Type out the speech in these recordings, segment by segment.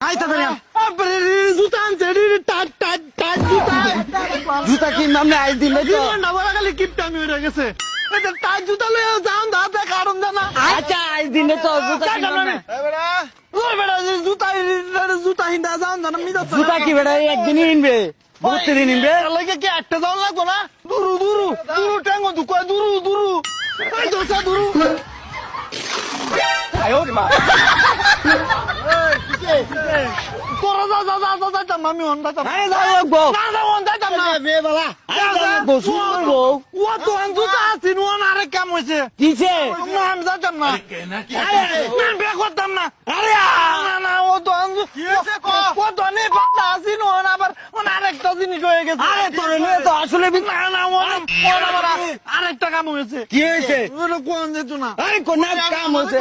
আইতা ধরে জুতা আনছে টাট টাট টাট জুতা জুতা কিনলাম না আইস দিলে তো না বলা খালি কিপটামি হয়ে গেছে টাট জুতা লয়ে যাও দাঁতে কারণ জানা আচ্ছা আইস দিলে তো জুতা কিনলাম না ওই বেড়া জুতা হিন্দা যাও জানা মিদা জুতা কি বেটা একদিনই কিনবে প্রতিদিন কিনবে লাগে কি একটা যাও লাগবো না দুরু দুরু দুরু টাঙ্গো দুকয় দুরু দুরু এই দোসা দুরু আয়ো মা তোরা যা যা যা যা যাইতাম না আমি হন্ডা যাইতাম আরে যাও গো না যাও হন্ডা যাইতাম না বে বালা গো সুন্দর গো ও তো জুতা আছে নো না আরে কাম হইছে কিছে না আমি যাইতাম না না বে করতাম না আরে না না ও তো ও তো নেই পাতা আছে নো না আবার আরেকটা জিনিস হয়ে গেছে আরে তোর নিয়ে তো আসলে না না ও আবার আরেকটা কাম হয়েছে কি হয়েছে ওটা কোন যেত না আরে কোন কাম হয়েছে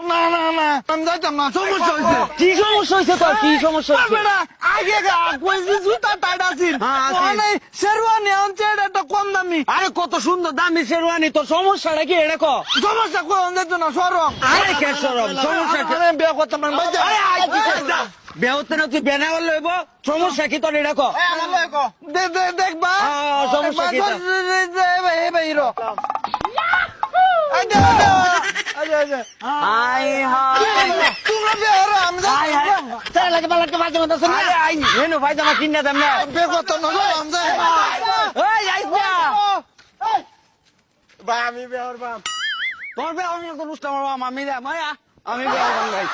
না না না আমি যাইতাম না সমস্যা হয়েছে কি সমস্যা হয়েছে তোর কি সমস্যা হয়েছে বেটা আগে কইছি জুতা টাইট আছিল মানে শেরওয়ানি আনছে এটা কম দামি আরে কত সুন্দর দামি শেরওয়ানি তোর সমস্যাটা কি এটা কো সমস্যা কোন যেত না সরম আরে কে সরম সমস্যা কি আমি বিয়ে করতাম না আরে আই কি বেহতে না তুই বেনাওয়াল লইব সমস্যা কি তোর এটা কো দেখবা সমস্যা কি হিরো আই হাই তোমরা বিয়ে হরো আমি আই হাই তারা লাগে বালাকে বাজে মত শুন আরে আই হেনো ভাই জামা কিনা দাম না বিয়ে করতাম না আমি যাই ওই আইস না ভাই আমি বিয়ে হরবাম তোর বে অন্য কোন অনুষ্ঠান আমি আমি বিয়ে করব ভাই